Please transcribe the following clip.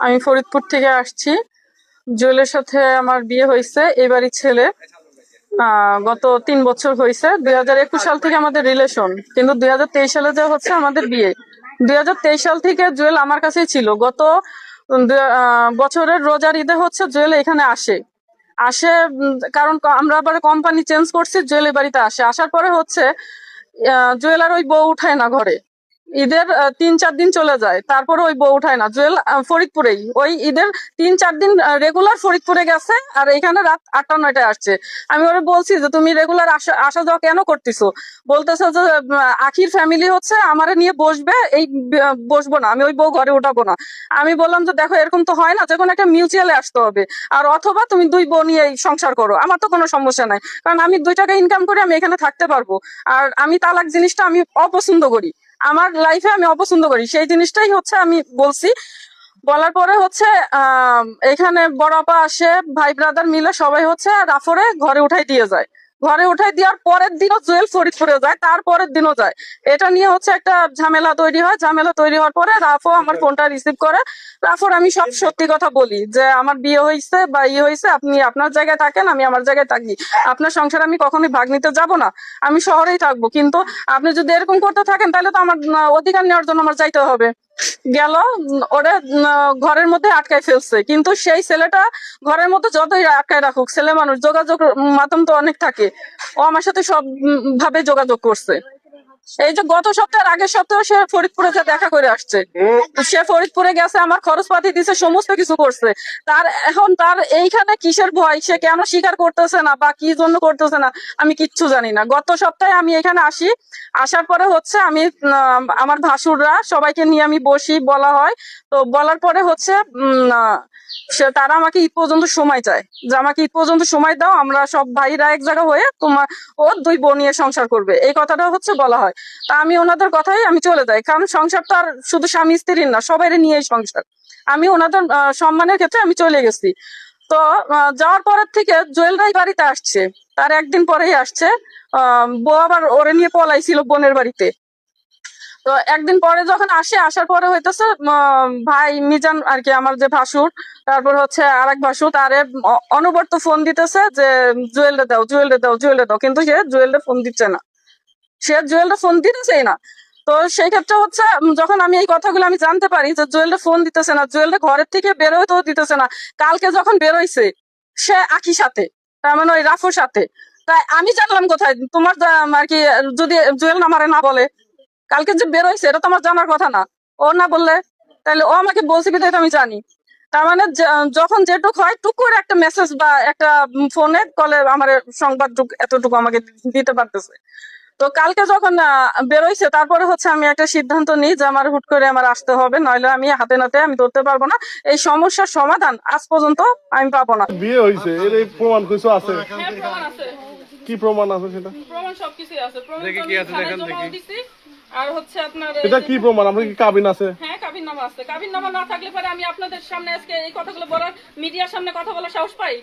আমি ফরিদপুর থেকে আসছি। জুয়েলের সাথে আমার বিয়ে হয়েছে, এবারই ছেলে। গত 3 বছর হয়েছে। 2021 সাল থেকে আমাদের রিলেশন, কিন্তু 2023 সালে যে হচ্ছে আমাদের বিয়ে। 2023 সাল থেকে জুয়েল আমার কাছেই ছিল। গত বছরের রোজার ঈদে হচ্ছে জুয়েল এখানে আসে আসে কারণ আমরা আবার কোম্পানি চেঞ্জ করছি, জুয়েল এই বাড়িতে আসার পরে হচ্ছে জুয়েল আর ওই বউ উঠায় না ঘরে। ঈদের 3-4 দিন চলে যায়, তারপরে ওই বউ উঠায় না। জুয়েল ফরিদপুরেই ওই ঈদের 3-4 দিন রেগুলার ফরিদপুরে গেছে, আর এখানে রাত 8টা-9টায় আসছে। আমি ওরে বলছি যে তুমি রেগুলার আসা যাওয়া কেন করতেছো? বলতেছে যে আখির ফ্যামিলি হচ্ছে আমারে নিয়ে বসবে, এই বসবো না, আমি ওই বউ ঘরে উঠাবো না। আমি বললাম যে দেখো, এরকম তো হয় না, যে কোনো একটা মিউচুয়ালে আসতে হবে, আর অথবা তুমি 2 বোন নিয়ে সংসার করো, আমার তো কোনো সমস্যা নাই, কারণ আমি 2 টাকা ইনকাম করে আমি এখানে থাকতে পারবো। আর আমি তালাক জিনিসটা আমি অপছন্দ করি, আমার লাইফে আমি অপছন্দ করি, সেই জিনিসটাই হচ্ছে আমি বলছি। বলার পরে হচ্ছে এখানে বড় আপা আসে, ভাই ব্রাদার মিলে সবাই হচ্ছে রাফরে ঘরে উঠাই দিয়ে যায়। ঘরে উঠাই দেওয়ার পরের দিনও জুয়েল ফরিদপুরে যায়, তারপরের দিনও যায়। এটা নিয়ে হচ্ছে একটা ঝামেলা তৈরি হয়। ঝামেলা তৈরি হওয়ার পরে রাফও আমার ফোনটা রিসিভ করে। রাফর আমি সব সত্যি কথা বলি যে আমার বিয়ে হয়েছে বা ইয়ে হয়েছে, আপনি আপনার জায়গায় থাকেন, আমি আমার জায়গায় থাকি, আপনার সংসার আমি কখনোই ভাগ নিতে যাব না, আমি শহরেই থাকবো। কিন্তু আপনি যদি এরকম করতে থাকেন তাহলে তো আমার অধিকার নেওয়ার জন্য আমার যাইতে হবে। গেল, ওরা ঘরের মধ্যে আটকায় ফেলছে, কিন্তু সেই ছেলেটা ঘরের মধ্যে যতই আটকায় রাখুক, ছেলে মানুষ, যোগাযোগ মাধ্যম তো অনেক থাকে, ও আমার সাথে সব ভাবে যোগাযোগ করছে। এই যে গত সপ্তাহের আগের সপ্তাহে সে ফরিদপুরে যা দেখা করে আসছে, সে ফরিদপুরে গেছে, আমার খরচপাতি দিছে, সমস্ত কিছু করছে। তার এইখানে কিসের ভয়, সে কেন স্বীকার করতেছে না বা কি জন্য করতেছে না, আমি কিচ্ছু জানি না। গত সপ্তাহে আমি এখানে আসার পরে হচ্ছে আমি আমার ভাসুররা সবাইকে নিয়ে আমি বসি, বলা হয়। তো বলার পরে হচ্ছে তারা আমাকে ঈদ পর্যন্ত সময় চায়, যে আমাকে ঈদ পর্যন্ত সময় দাও, আমরা সব ভাইরা এক জায়গা হয়ে ওর 2 বোন নিয়ে সংসার করবে, এই কথাটা হচ্ছে বলা হয়। তা আমি ওনাদের কথাই আমি চলে যাই, কারণ সংসার তো আর শুধু স্বামী স্ত্রীর না, সবাই নিয়েই সংসার। আমি ওনাদের সম্মানের ক্ষেত্রে আমি চলে গেছি। তো যাওয়ার পরের থেকে জুয়েলরাই বাড়িতে আসছে, তার একদিন পরেই আসছে। বউ আবার ওরে নিয়ে পলাইছিল বোনের বাড়িতে। তো একদিন পরে যখন আসার পরে হইতেছে ভাই মিজান আর কি, আমার যে ভাসুর, তারপর হচ্ছে আরেক ভাসুর, তারে অনবরত ফোন দিতেছে যে জুয়েলরে দাও, জুয়েলরে দাও, জুয়েলরে দাও, কিন্তু সে জুয়েলরে ফোন দিচ্ছে না, সে জুয়েলরে ফোন দিতেছেই না। তো সেই ক্ষেত্রে হচ্ছে যখন আমি এই কথাগুলো আমি জানতে পারি যে জুয়েলরে ফোন দিতেছে না, জুয়েলরে ঘরের থেকে বেরোতেও দিতেছে না। কালকে যখন বেরোইছে সে আখির সাথে, তার মানে ওই রাফুর সাথে, তাই আমি জানলাম কোথায়? তোমার আর কি, যদি জুয়েল আমারে না বলে, কালকে যে বেরোইছে এটা তো আমার জানার কথা না। ও না বললে তাহলে ও আমাকে বলছে বিধায় তো আমি জানি। তার মানে যখন যেটুক হয়, টুক করে একটা মেসেজ বা একটা ফোনে কলে আমার সংবাদ এতটুকু আমাকে দিতে পারতেছে। তো কালকে যখন বেরোইছে, তারপরে হচ্ছে আমি একটা সিদ্ধান্ত নিই যে আমার হুট করে আমার আসতে হবে, নইলে আমি হাতে নাতে আমি ধরতে পারবো না। এই সমস্যার সমাধান আজ পর্যন্ত আমি পাবো না। বিয়ে হয়েছে এর এই প্রমাণ কিছু আছে? হ্যাঁ, প্রমাণ আছে। কি প্রমাণ আছে সেটা? প্রমাণ সবকিছুই আছে। প্রমাণ কি আছে দেখেন দেখি। আর হচ্ছে আপনার এটা কি প্রমাণ? আপনার কি কাবিন আছে? হ্যাঁ, কাবিননামা আছে। কাবিননামা না থাকলে পরে আমি আপনাদের সামনে আজকে এই কথাগুলো বলার, মিডিয়ার সামনে কথা বলার সাহস পাই?